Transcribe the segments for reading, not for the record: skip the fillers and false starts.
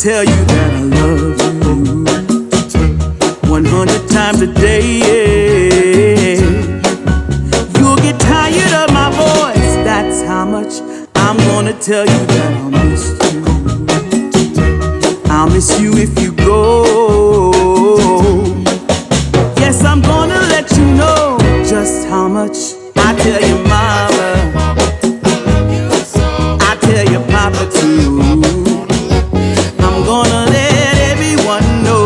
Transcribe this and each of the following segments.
tell you that I love you 100 times a day. You'll get tired of my voice, that's how much I'm gonna tell you that I'll miss you. I'll miss you if you go. Yes, I'm gonna let you know just how much I tell your mama, I tell your papa too. I'm gonna let everyone know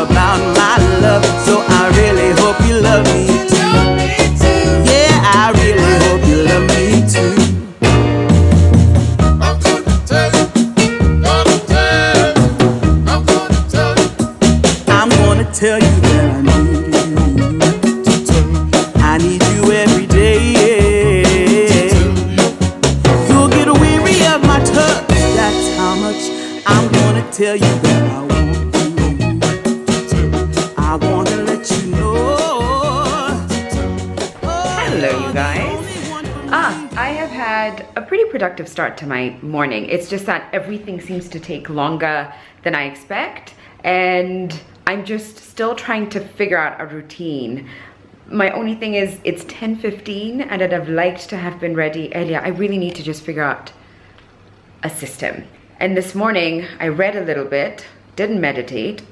about my love, so I really hope you love me too. Yeah, I really hope you love me too. I'm gonna tell you that I need you. I need you every day. You'll get weary of my touch, that's how much I'm gonna tell you that I want you. I wanna let you know. Hello, you guys. I have had a pretty productive start to my morning. It's just that everything seems to take longer than I expect, and I'm just still trying to figure out a routine. My only thing is it's 10:15 and I'd have liked to have been ready earlier. I really need to just figure out a system. And this morning I read a little bit, didn't meditate,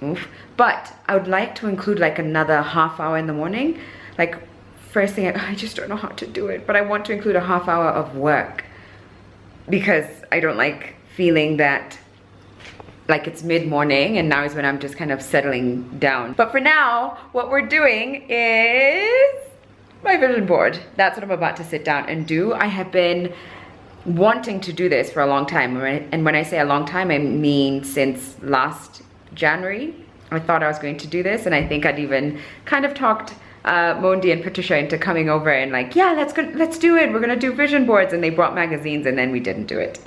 but I would like to include like another half hour in the morning. Like first thing, I just don't know how to do it, but I want to include a half hour of work because I don't like feeling that like it's mid-morning and now is when I'm just kind of settling down. But for now, what we're doing is my vision board. That's what I'm about to sit down and do. I have been wanting to do this for a long time, and when I say a long time, I mean since last January. I thought I was going to do this, and I think I'd even kind of talked Mundia and Patricia into coming over and like, yeah, let's do it. We're gonna do vision boards, and they brought magazines, and then we didn't do it.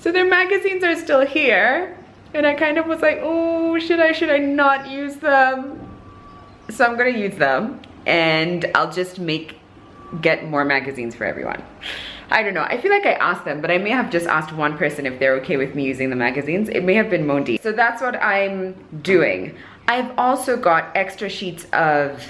So their magazines are still here, and I kind of was like, oh, should I not use them? So I'm gonna use them, and I'll just get more magazines for everyone. I don't know, I feel like I asked them, but I may have just asked one person if they're okay with me using the magazines. It may have been Mundia. So that's what I'm doing. I've also got extra sheets of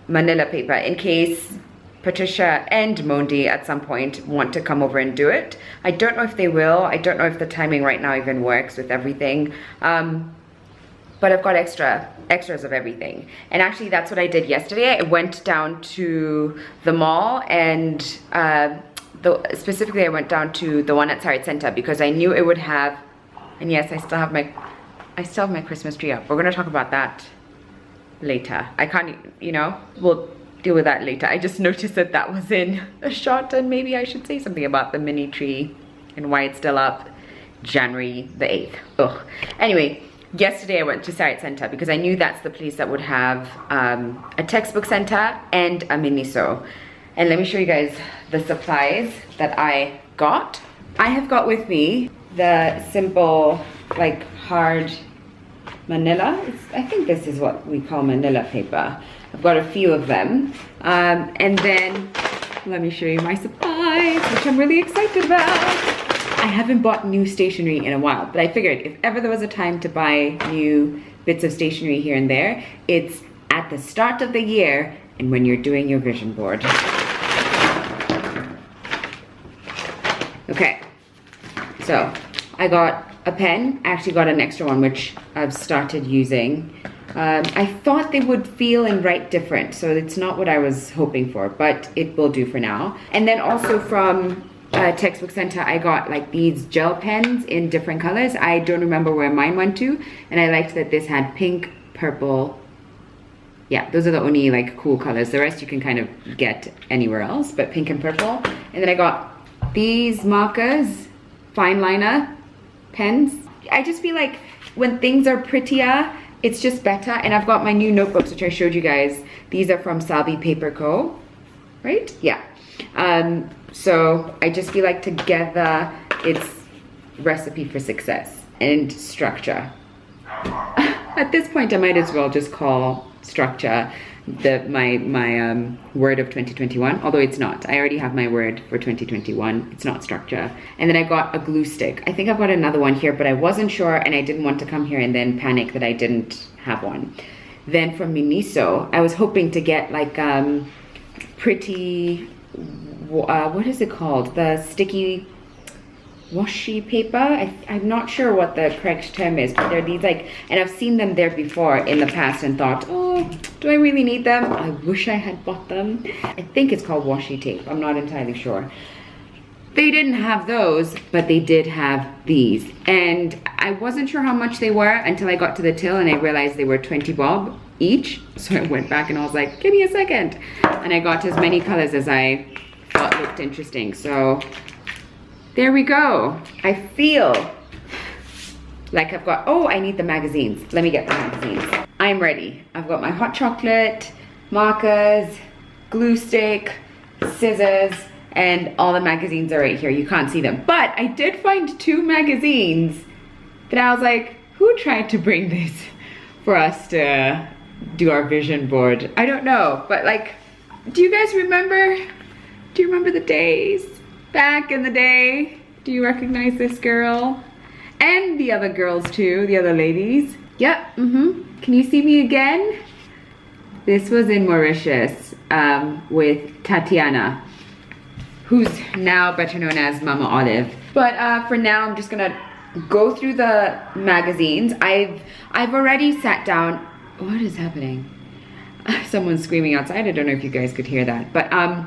manila paper in case Patricia and Mundia at some point want to come over and do it. I don't know if they will. I don't know if the timing right now even works with everything. But I've got extras of everything. And actually that's what I did yesterday. I went down to the mall and specifically I went down to the one at Sarit Center because I knew it would have, and yes, I still have my Christmas tree up. We're gonna talk about that later. I can't, we'll deal with that later. I just noticed that that was in a shot, and maybe I should say something about the mini tree and why it's still up January the 8th. Ugh. Anyway, yesterday I went to Sarit Center because I knew that's the place that would have a textbook center and a Miniso. And let me show you guys the supplies that I got. I have got with me the simple, like hard manila. I think this is what we call manila paper. I've got a few of them. And then let me show you my supplies, which I'm really excited about. I haven't bought new stationery in a while, but I figured if ever there was a time to buy new bits of stationery here and there, it's at the start of the year and when you're doing your vision board. Okay, so I got a pen. I actually got an extra one, which I've started using. I thought they would feel and write different, so it's not what I was hoping for, but it will do for now. And then also from Textbook Center, I got like these gel pens in different colors. I don't remember where mine went to, and I liked that this had pink, purple. Yeah, those are the only like cool colors. The rest you can kind of get anywhere else, but pink and purple. And then I got these markers, fine liner pens. I just feel like when things are prettier, it's just better. And I've got my new notebooks, which I showed you guys. These are from Salvi Paper Co. Right? Yeah. So I just feel like together it's recipe for success and structure. At this point, I might as well just call structure my word of 2021, although it's not. I already have my word for 2021. It's not structure. And then I got a glue stick. I think I've got another one here, but I wasn't sure and I didn't want to come here and then panic that I didn't have one. Then from Miniso, I was hoping to get like pretty, what is it called? The sticky washi paper. I'm not sure what the correct term is, but they're these like, and I've seen them there before in the past and thought, oh, do I really need them? I wish I had bought them. I think it's called washi tape. I'm not entirely sure. They didn't have those, but they did have these. And I wasn't sure how much they were until I got to the till and I realized they were 20 bob each. So I went back and I was like, give me a second. And I got as many colors as I thought looked interesting. So there we go. I feel like I've got, oh, I need the magazines. Let me get the magazines. I'm ready. I've got my hot chocolate, markers, glue stick, scissors, and all the magazines are right here. You can't see them. But I did find 2 magazines that I was like, who tried to bring this for us to do our vision board? I don't know, but like, do you guys remember? Do you remember the days? Back in the day, do you recognize this girl? And the other girls too, the other ladies. Yep, Can you see me again? This was in Mauritius with Tatiana, who's now better known as Mama Olive. But for now, I'm just gonna go through the magazines. I've already sat down. What is happening? Someone's screaming outside. I don't know if you guys could hear that, but I've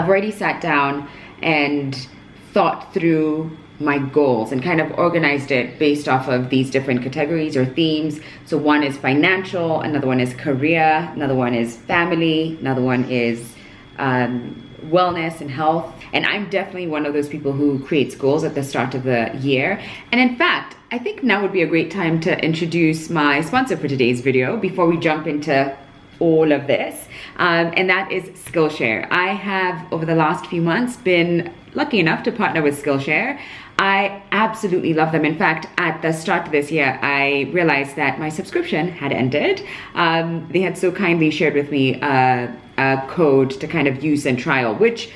already sat down and thought through my goals and kind of organized it based off of these different categories or themes. So one is financial, another one is career, another one is family, another one is wellness and health. And I'm definitely one of those people who creates goals at the start of the year. And in fact, I think now would be a great time to introduce my sponsor for today's video before we jump into all of this, and that is Skillshare. I have, over the last few months, been lucky enough to partner with Skillshare. I absolutely love them. In fact, at the start of this year, I realized that my subscription had ended. They had so kindly shared with me a code to kind of use and trial, which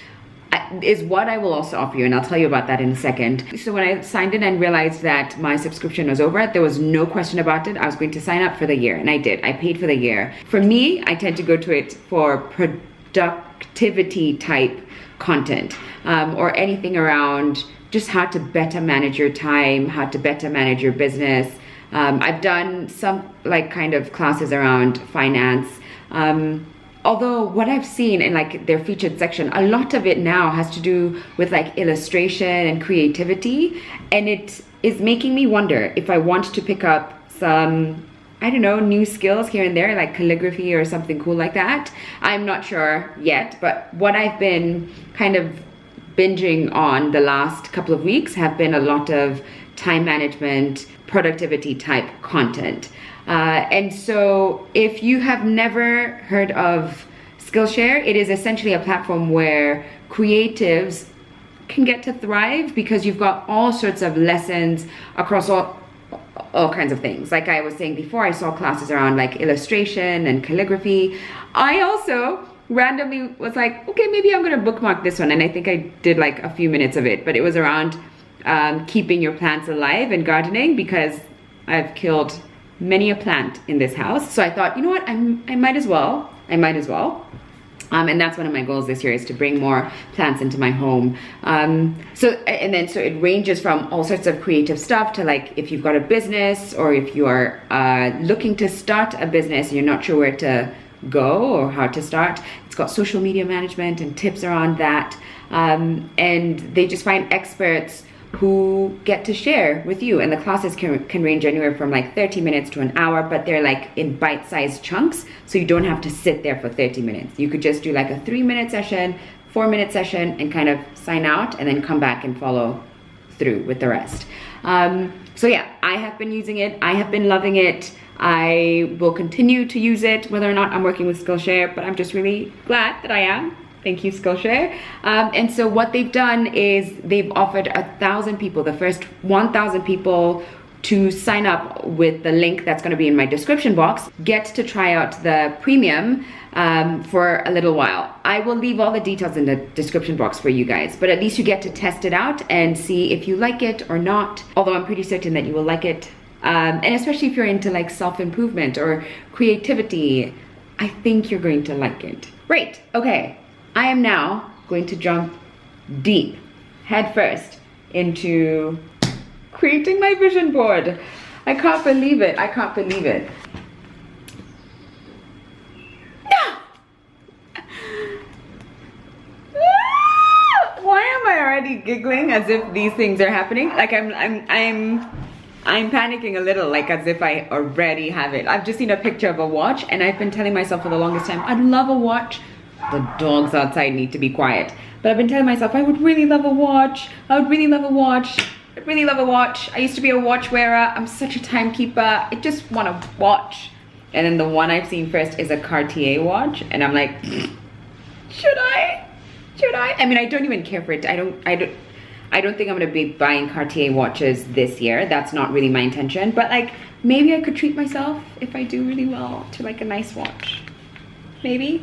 is what I will also offer you, and I'll tell you about that in a second. So when I signed in and realized that my subscription was over, there was no question about it. I was going to sign up for the year, and I did. I paid for the year. For me, I tend to go to it for productivity type content, or anything around just how to better manage your time, how to better manage your business. I've done some like kind of classes around finance. Although what I've seen in like their featured section, a lot of it now has to do with like illustration and creativity. And it is making me wonder if I want to pick up some, I don't know, new skills here and there, like calligraphy or something cool like that. I'm not sure yet, but what I've been kind of binging on the last couple of weeks have been a lot of time management, productivity type content. And so if you have never heard of Skillshare, it is essentially a platform where creatives can get to thrive because you've got all sorts of lessons across all kinds of things. Like I was saying before, I saw classes around like illustration and calligraphy. I also randomly was like, okay, maybe I'm gonna bookmark this one. And I think I did like a few minutes of it, but it was around keeping your plants alive and gardening, because I've killed many a plant in this house. So I thought, you know what, I might as well. And that's one of my goals this year, is to bring more plants into my home. So it ranges from all sorts of creative stuff to like if you've got a business, or if you are looking to start a business and you're not sure where to go or how to start. It's got social media management and tips around that. And they just find experts who get to share with you, and the classes can range anywhere from like 30 minutes to an hour, but they're like in bite-sized chunks, so you don't have to sit there for 30 minutes. You could just do like a 3-minute session, 4-minute session, and kind of sign out and then come back and follow through with the rest. So yeah, I have been using it. I have been loving it. I will continue to use it whether or not I'm working with Skillshare, but I'm just really glad that I am. Thank you, Skillshare. And so what they've done is they've offered 1,000 people, the first 1,000 people to sign up with the link that's going to be in my description box, get to try out the premium for a little while. I will leave all the details in the description box for you guys, but at least you get to test it out and see if you like it or not, although I'm pretty certain that you will like it. And especially if you're into like self-improvement or creativity, I think you're going to like it. Right, okay, I am now going to jump deep, head first, into creating my vision board. I can't believe it. I can't believe it. No! Why am I already giggling as if these things are happening? Like I'm panicking a little, like as if I already have it. I've just seen a picture of a watch and I've been telling myself for the longest time, I'd love a watch. The dogs outside need to be quiet. But I've been telling myself, I would really love a watch. I would really love a watch. I'd really love a watch. I used to be a watch wearer. I'm such a timekeeper. I just want a watch. And then the one I've seen first is a Cartier watch. And I'm like, should I? Should I? I mean, I don't even care for it. I don't think I'm gonna be buying Cartier watches this year. That's not really my intention. But like, maybe I could treat myself if I do really well to like a nice watch. Maybe.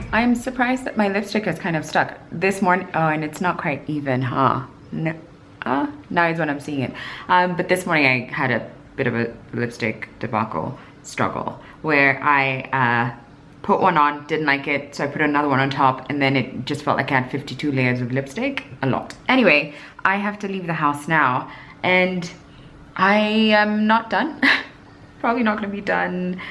I'm surprised that my lipstick is kind of stuck this morning. Oh, and it's not quite even, huh? No, now is when I'm seeing it. But this morning I had a bit of a lipstick debacle struggle where I put one on, didn't like it, so I put another one on top, and then it just felt like I had 52 layers of lipstick. A lot. Anyway, I have to leave the house now, and I am not done. Probably not going to be done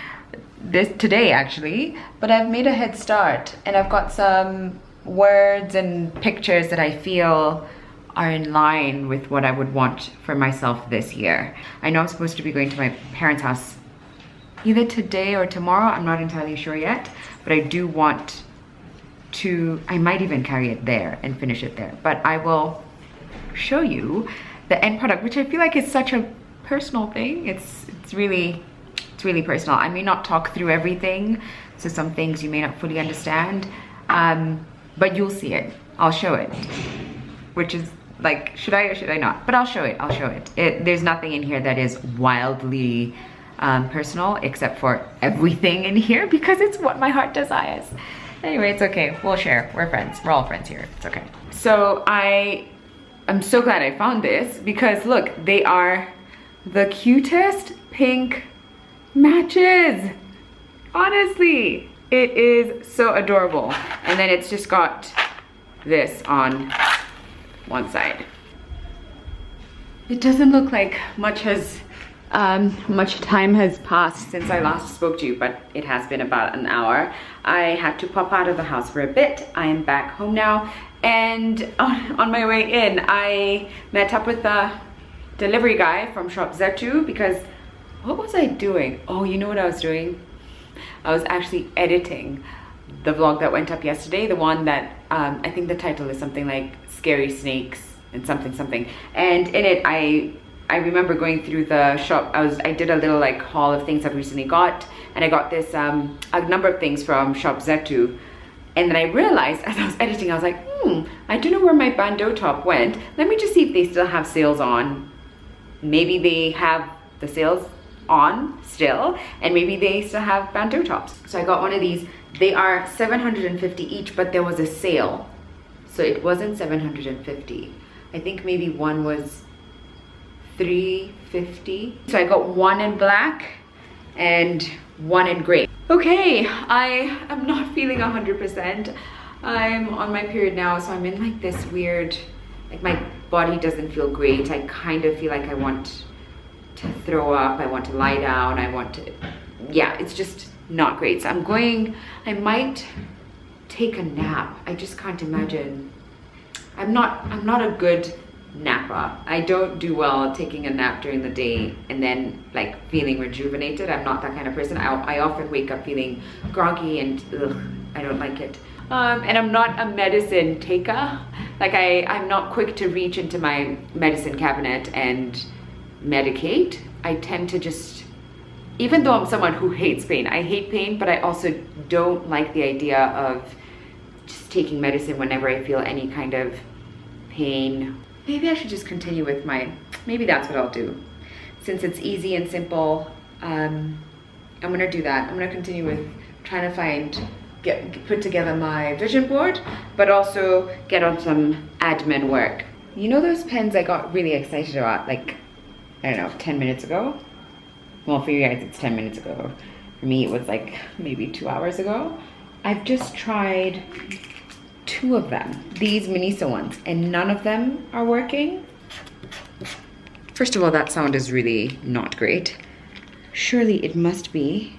today actually, but I've made a head start and I've got some words and pictures that I feel are in line with what I would want for myself this year. I know I'm supposed to be going to my parents' house either today or tomorrow, I'm not entirely sure yet, but I do want to, I might even carry it there and finish it there, but I will show you the end product, which I feel like is such a personal thing. It's really personal. I may not talk through everything, so some things you may not fully understand, but you'll see it. I'll show it, which is like, should I or should I not? But I'll show it. I'll show it. There's nothing in here that is wildly personal, except for everything in here, because it's what my heart desires. Anyway, it's okay. We'll share. We're friends. We're all friends here. It's okay. So I'm so glad I found this, because look, they are the cutest pink matches. Honestly, it is so adorable. And then it's just got this on one side. It doesn't look like much time has passed since I last spoke to you, but it has been about an hour. I had to pop out of the house for a bit. I am back home now, and on my way in, I met up with the delivery guy from Shop Zetu, because what was I doing? Oh, you know what I was doing? I was actually editing the vlog that went up yesterday, the one that I think the title is something like Scary Snakes and something. And in it, I remember going through the shop. I did a little like haul of things I've recently got, and I got this a number of things from Shop Zetu. And then I realized as I was editing, I was like, I don't know where my bandeau top went. Let me just see if they still have sales on. Maybe they have the sales on still, and maybe they still have bandeau tops. So I got one of these. They are 750 each, but there was a sale, so it wasn't 750. I think maybe one was 350. So I got one in black and one in gray. Okay, I am not feeling 100%. I'm on my period now, so I'm in like this weird, like my body doesn't feel great. I kind of feel like I want to throw up, I want to lie down, I want to, yeah, it's just not great. So I might take a nap. I just can't imagine. I'm not a good napper. I don't do well taking a nap during the day and then like feeling rejuvenated. I'm not that kind of person. I often wake up feeling groggy and ugh, I don't like it. And I'm not a medicine taker. Like I'm not quick to reach into my medicine cabinet and medicate. I tend to just, even though I'm someone who hates pain, I hate pain, but I also don't like the idea of just taking medicine whenever I feel any kind of pain. Maybe I should just continue with maybe that's what I'll do. Since it's easy and simple, I'm gonna do that. I'm gonna continue with trying to put together my vision board, but also get on some admin work. You know those pens I got really excited about, like, I don't know, 10 minutes ago? Well, for you guys, it's 10 minutes ago. For me, it was like maybe 2 hours ago. I've just tried 2 of them, these Miniso ones, and none of them are working. First of all, that sound is really not great. Surely it must be.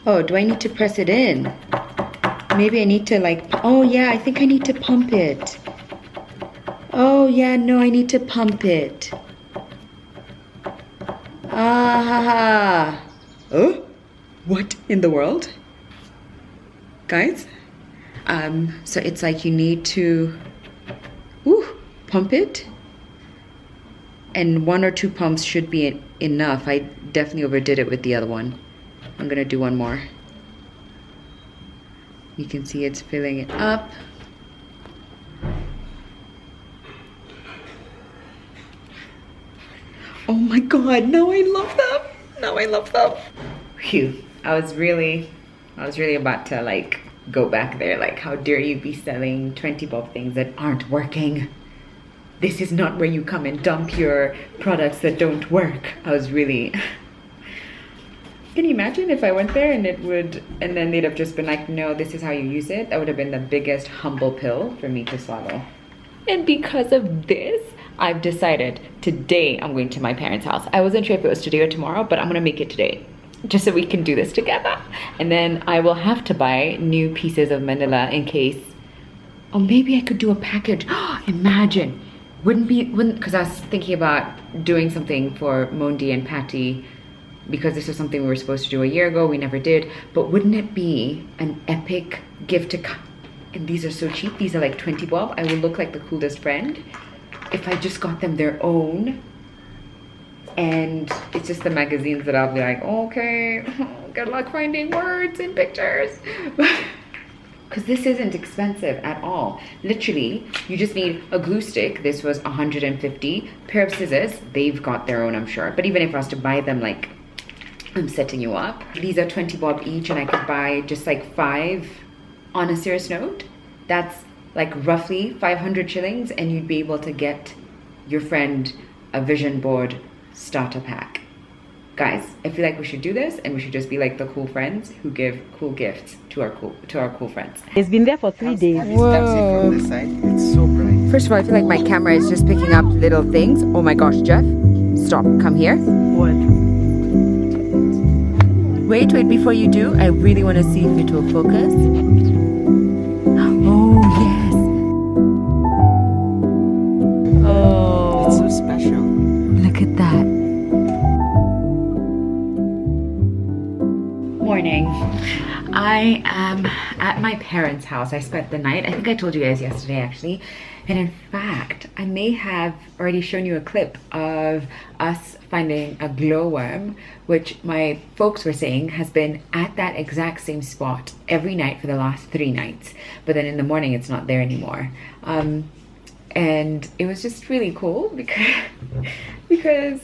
Oh, do I need to press it in? Maybe I need to like, oh yeah, I think I need to pump it. Oh yeah, no, I need to pump it. Ah, oh, what in the world? Guys, so it's like you need to, pump it. And 1 or 2 pumps should be enough. I definitely overdid it with the other one. I'm gonna do one more. You can see it's filling it up. Oh my God, now I love them. Now I love them. Phew, I was really about to like go back there. Like, how dare you be selling 20 bob things that aren't working? This is not where you come and dump your products that don't work. I was really, can you imagine if I went there and then they'd have just been like, no, this is how you use it? That would have been the biggest humble pill for me to swallow. And because of this, I've decided today I'm going to my parents' house. I wasn't sure if it was today or tomorrow, but I'm gonna make it today, just so we can do this together. And then I will have to buy new pieces of manila in case, oh, maybe I could do a package. Imagine, because I was thinking about doing something for Mondi and Patty, because this was something we were supposed to do a year ago, we never did, but wouldn't it be an epic gift to come? And these are so cheap, these are like 20 bob. I will look like the coolest friend if I just got them their own. And it's just the magazines that I'll be like, okay, good luck finding words and pictures. Because this isn't expensive at all. Literally, you just need a glue stick. This was 150. Pair of scissors, they've got their own, I'm sure. But even if I was to buy them, like, I'm setting you up. These are 20 bob each, and I could buy just like 5. On a serious note, that's like roughly 500 shillings, and you'd be able to get your friend a vision board starter pack. Guys, I feel like we should do this, and we should just be like the cool friends who give cool gifts to our cool friends. It's been there for 3 days. Whoa. From this side, it's so bright. First of all, I feel like my camera is just picking up little things. Oh my gosh, Jeff, stop, come here. What? Wait before you do. I really want to see if it will focus. Oh yes. Oh, It's so special. look at that. Morning. I am at my parents' house. I spent the night. I think I told you guys yesterday actually. And in fact, I may have already shown you a clip of us finding a glowworm, which my folks were saying has been at that exact same spot every night for the last 3 nights. But then in the morning, it's not there anymore. And it was just really cool because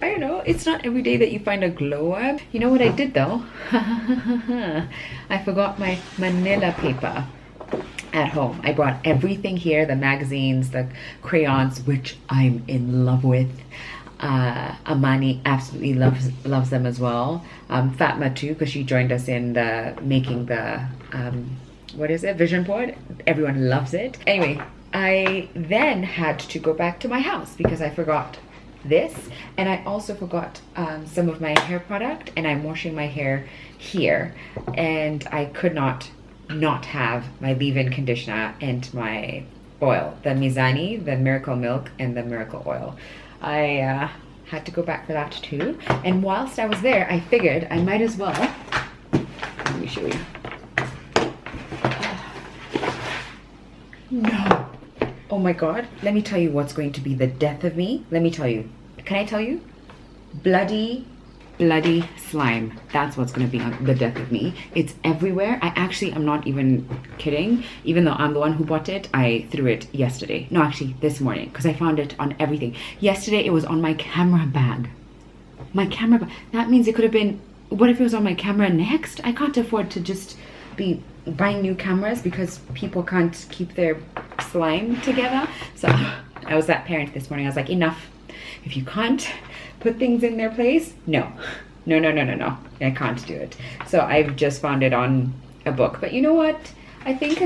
I don't know, it's not every day that you find a glowworm. You know what I did though? I forgot my manila paper at home. I brought everything here, the magazines, the crayons, which I'm in love with. Amani absolutely loves them as well. Fatma too, because she joined us in making the what is it, vision board. Everyone loves it. Anyway, I then had to go back to my house because I forgot this, and I also forgot some of my hair product, and I'm washing my hair here, and I could not have my leave-in conditioner and my oil, the Mizani, the Miracle Milk, and the Miracle Oil. I had to go back for that too, and whilst I was there, I figured I might as well, let me show you. No. Oh my god, let me tell you what's going to be the death of me. Let me tell you. Can I tell you? Bloody slime. That's what's going to be the death of me. It's everywhere. I'm not even kidding. Even though I'm the one who bought it, I threw it yesterday. No, actually this morning, because I found it on everything. Yesterday it was on my camera bag. My camera bag. That means it could have been, what if it was on my camera next? I can't afford to just be buying new cameras because people can't keep their slime together. So I was that parent this morning. I was like, enough. If you can't put things in their place, no, I can't do it. So I've just found it on a book. But you know what? I think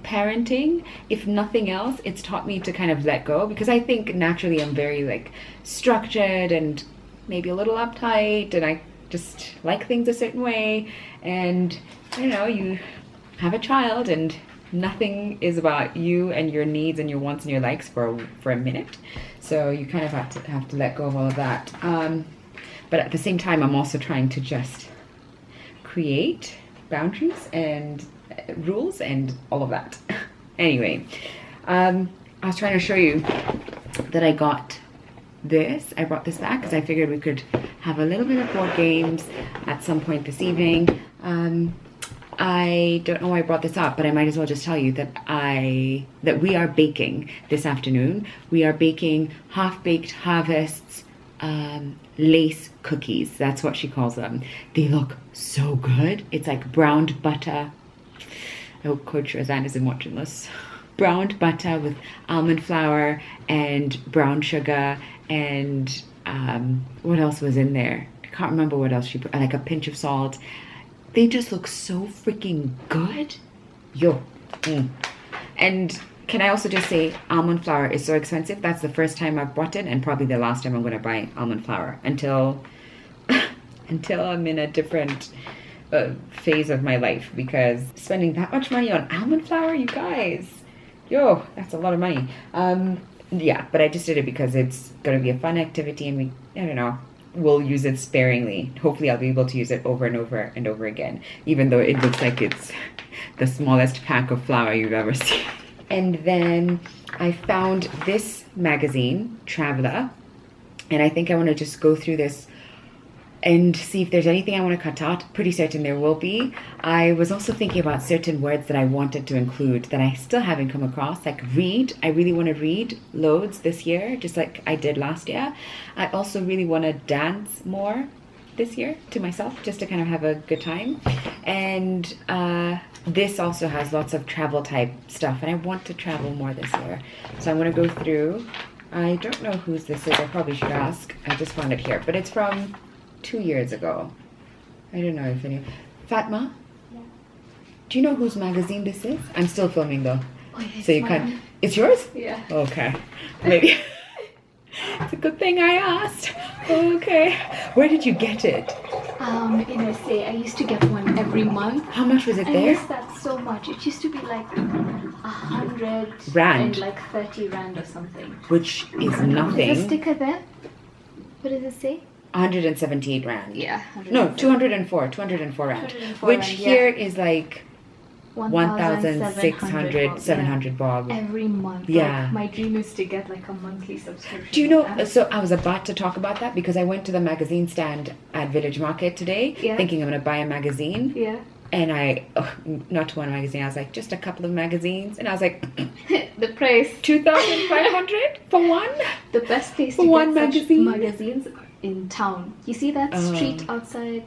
parenting, if nothing else, it's taught me to kind of let go, because I think naturally I'm very like structured and maybe a little uptight, and I just like things a certain way. And you know, you have a child and nothing is about you and your needs and your wants and your likes for a minute. So you kind of have to let go of all of that. But at the same time, I'm also trying to just create boundaries and rules and all of that. Anyway, I was trying to show you that I got this. I brought this back because I figured we could have a little bit of board games at some point this evening. I don't know why I brought this up, but I might as well just tell you that we are baking this afternoon. We are baking half-baked Harvest's lace cookies. That's what she calls them. They look so good. It's like browned butter. I hope Coach Roseanne isn't watching this. Browned butter with almond flour and brown sugar and what else was in there? I can't remember what else she put. Like a pinch of salt. They just look so freaking good. Yo. And can I also just say, almond flour is so expensive. That's the first time I've bought it, and probably the last time I'm going to buy almond flour until I'm in a different phase of my life, because spending that much money on almond flour, you guys, yo, that's a lot of money. Yeah, but I just did it because it's going to be a fun activity, and I don't know, we'll use it sparingly. Hopefully I'll be able to use it over and over and over again, even though it looks like it's the smallest pack of flour you've ever seen. And then I found this magazine, Traveler, and I think I want to just go through this and see if there's anything I want to cut out. Pretty certain there will be. I was also thinking about certain words that I wanted to include that I still haven't come across, like read. I really want to read loads this year, just like I did last year. I also really want to dance more this year to myself, just to kind of have a good time. And this also has lots of travel type stuff, and I want to travel more this year. So I'm going to go through. I don't know whose this is. I probably should ask. I just found it here, but it's from 2 years ago. I don't know if any. Fatma? Yeah. Do you know whose magazine this is? I'm still filming though. Oh, yeah, so you can't. It's yours? Yeah. Okay. Maybe. It's a good thing I asked. Okay. Where did you get it? In SA. I used to get one every month. How much was it I there? miss that so much. It used to be like 100 Rand. and like 30 Rand or something. Which is nothing. Is the sticker there? What does it say? 178 Rand. Yeah. No, 204 Rand. 204 Which Rand, here yeah. is like 1,600, 700 bob. Every month. Yeah. Like, my dream is to get like a monthly subscription. Do you know, so I was about to talk about that because I went to the magazine stand at Village Market today, thinking I'm going to buy a magazine. Yeah. And not one magazine, I was like, just a couple of magazines. And I was like, the price. 2,500 for one? The best place for to one get magazine? such magazines in town. You see that street outside,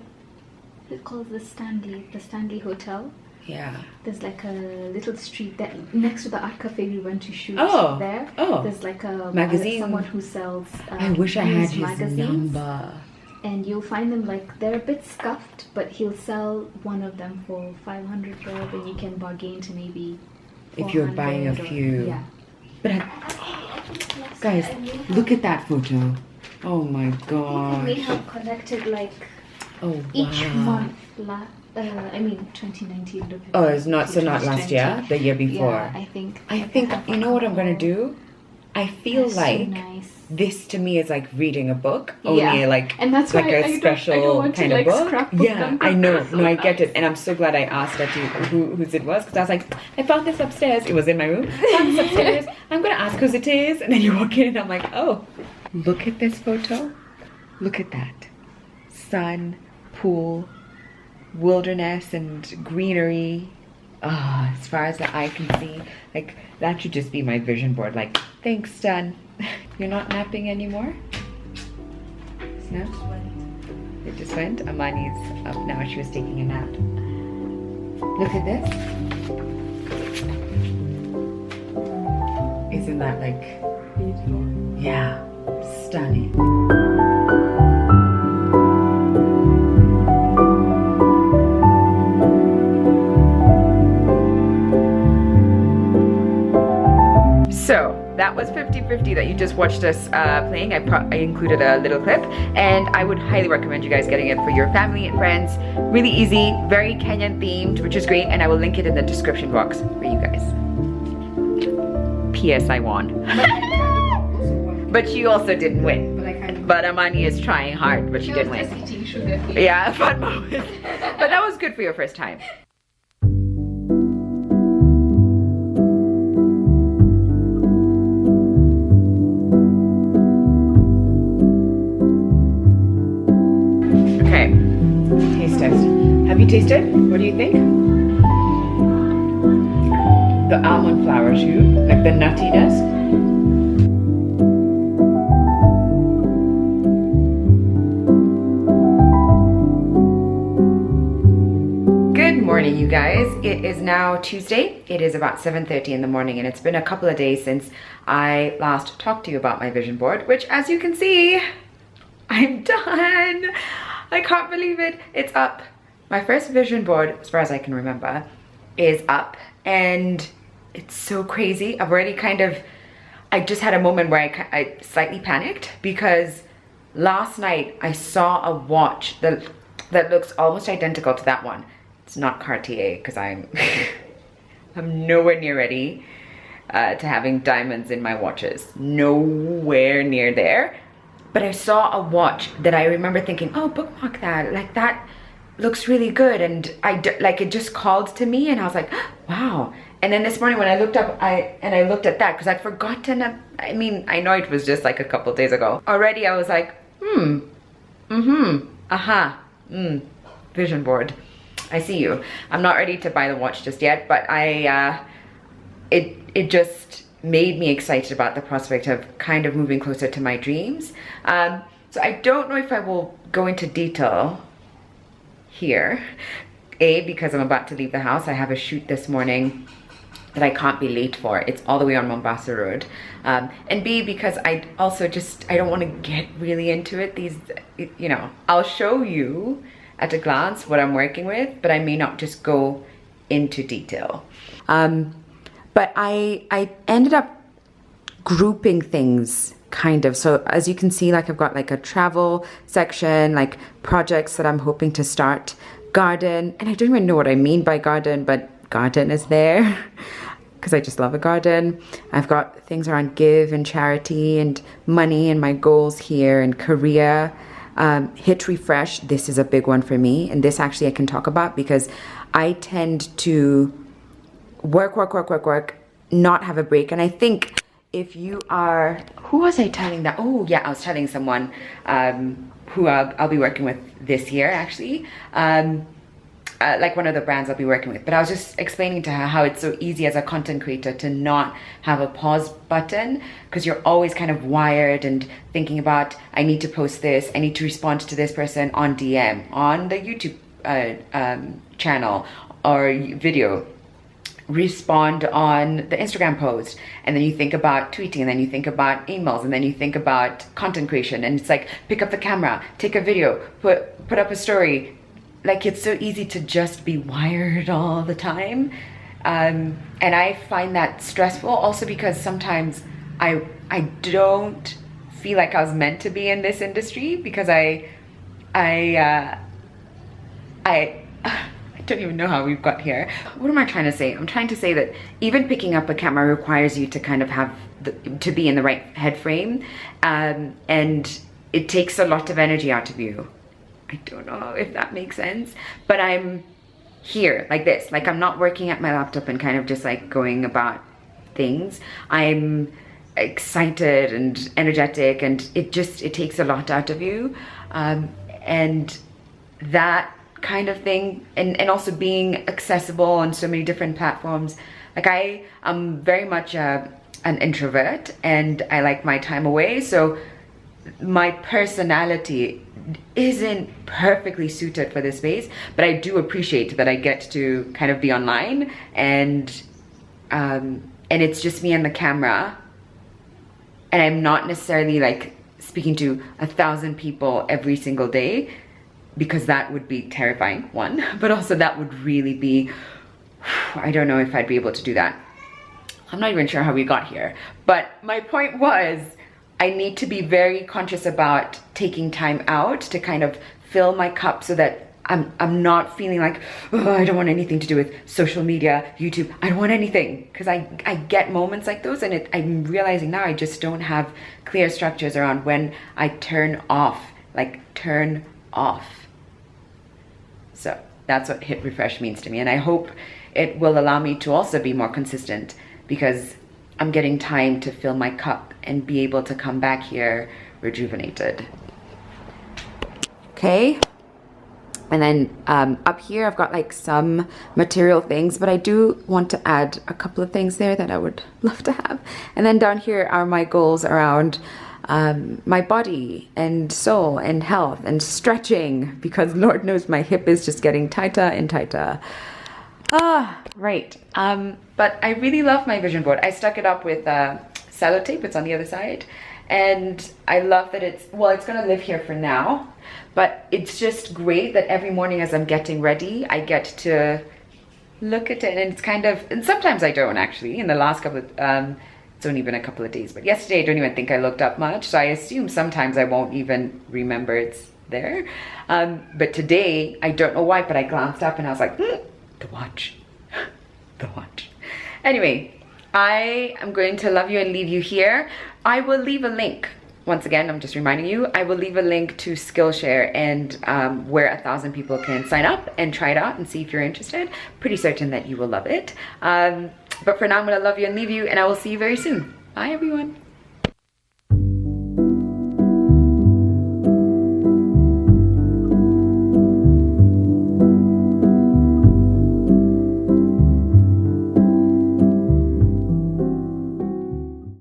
it's called the Stanley Hotel. Yeah. There's like a little street that next to the art cafe we went to shoot there. Oh. There's like a magazine. Someone who sells I wish I had his magazines. number. And you'll find them like they're a bit scuffed, but he'll sell one of them for 500 bob, and you can bargain to maybe 400. If you're buying a few. Yeah. But Guys, look at that photo. Oh my We god. have collected like Oh each wow. month. 2019. Look at Oh, it's not so not 2020. last year, the year before. Yeah, I think. You know what I'm gonna do? I feel That's so like nice. this to me is like reading a book, Yeah. only like And that's like why a I don't special want to, kind of like, book. scrapbook Yeah, them. I know. So No, I get nice. it, and I'm so glad I asked Ati whose it was, because I was like, I found this upstairs. It was in my room. I found this upstairs. I'm gonna ask whose it is, and then you walk in, and I'm like, oh, look at this photo. Look at that. Sun, pool, wilderness, and greenery. Ah, as far as the eye can see, like that should just be my vision board. Like, thanks, done. You're not napping anymore? No? It just went. Amani's up now. She was taking a nap. Look at this. Isn't that like, yeah, stunning. So that was 50/50 that you just watched us playing. I included a little clip, and I would highly recommend you guys getting it for your family and friends. Really easy, very Kenyan themed, which is great, and I will link it in the description box for you guys. P.S. I won. But she also didn't win. But Amani is trying hard, but she didn't win. Yeah, fun moment. But that was good for your first time. Okay, taste test. Have you tasted? What do you think? The almond flour shoe, like the nuttiness. Good morning, you guys. It is now Tuesday. It is about 7:30 in the morning, and it's been a couple of days since I last talked to you about my vision board, which, as you can see, I'm done. I can't believe it. It's up. My first vision board, as far as I can remember, is up, and it's so crazy. I've already I just had a moment where I slightly panicked, because last night I saw a watch that looks almost identical to that one. It's not Cartier, because I'm nowhere near ready to having diamonds in my watches. Nowhere near there. But I saw a watch that I remember thinking, oh, bookmark that. Like, that looks really good. And it just called to me, and I was like, wow. And then this morning when I looked up, I looked at that, because I'd forgotten. I mean, I know it was just like a couple days ago. Already I was like, vision board. I see you. I'm not ready to buy the watch just yet, but it just made me excited about the prospect of kind of moving closer to my dreams. So I don't know if I will go into detail here. A, because I'm about to leave the house. I have a shoot this morning that I can't be late for. It's all the way on Mombasa Road. And B, because I don't want to get really into it. You know, I'll show you at a glance what I'm working with, but I may not just go into detail. But I ended up grouping things, kind of. So as you can see, like, I've got like a travel section, like projects that I'm hoping to start, garden, and I don't even know what I mean by garden, but garden is there because I just love a garden. I've got things around give and charity and money and my goals here, and career. Hit refresh, this is a big one for me, and this actually I can talk about because I tend to work, not have a break. And I think if you are, who was I telling that? Oh yeah, I was telling someone who I'll be working with this year, actually. Like one of the brands I'll be working with. But I was just explaining to her how it's so easy as a content creator to not have a pause button, because you're always kind of wired and thinking about, I need to post this, I need to respond to this person on DM, on the YouTube channel or video, respond on the Instagram post, and then you think about tweeting, and then you think about emails, and then you think about content creation, and it's like, pick up the camera, take a video, put up a story. Like, it's so easy to just be wired all the time. And I find that stressful also because sometimes I don't feel like I was meant to be in this industry because I don't even know how we've got here. What am I trying to say? I'm trying to say that even picking up a camera requires you to kind of have to be in the right head frame, and it takes a lot of energy out of you. I don't know if that makes sense, but I'm here like this. Like, I'm not working at my laptop and kind of just like going about things. I'm excited and energetic, and it takes a lot out of you, and that kind of thing, and also being accessible on so many different platforms. Like, I am very much an introvert, and I like my time away, so my personality isn't perfectly suited for this space, but I do appreciate that I get to kind of be online, and it's just me and the camera, and I'm not necessarily like speaking to 1,000 people every single day, because that would be terrifying, one, but also that would really be, I don't know if I'd be able to do that. I'm not even sure how we got here, but my point was, I need to be very conscious about taking time out to kind of fill my cup so that I'm not feeling like, oh, I don't want anything to do with social media, YouTube. I don't want anything, because I get moments like those, and I'm realizing now I just don't have clear structures around when I turn off, like turn off. So that's what hit refresh means to me, and I hope it will allow me to also be more consistent, because I'm getting time to fill my cup and be able to come back here rejuvenated. Okay, and then up here I've got like some material things, but I do want to add a couple of things there that I would love to have. And then down here are my goals around my body and soul and health and stretching, because Lord knows my hip is just getting tighter and tighter. Right. But I really love my vision board. I stuck it up with sellotape. It's on the other side, and I love that it's gonna live here for now, but it's just great that every morning as I'm getting ready, I get to look at it, and it's kind of, and sometimes I don't actually. In the last couple of it's only been a couple of days, but yesterday I don't even think I looked up much, so I assume sometimes I won't even remember it's there. But today, I don't know why, but I glanced up and I was like, the watch. The watch. Anyway, I am going to love you and leave you here. I will leave a link. Once again, I'm just reminding you, I will leave a link to Skillshare, and where 1,000 people can sign up and try it out and see if you're interested. Pretty certain that you will love it. But for now, I'm gonna love you and leave you, and I will see you very soon. Bye, everyone.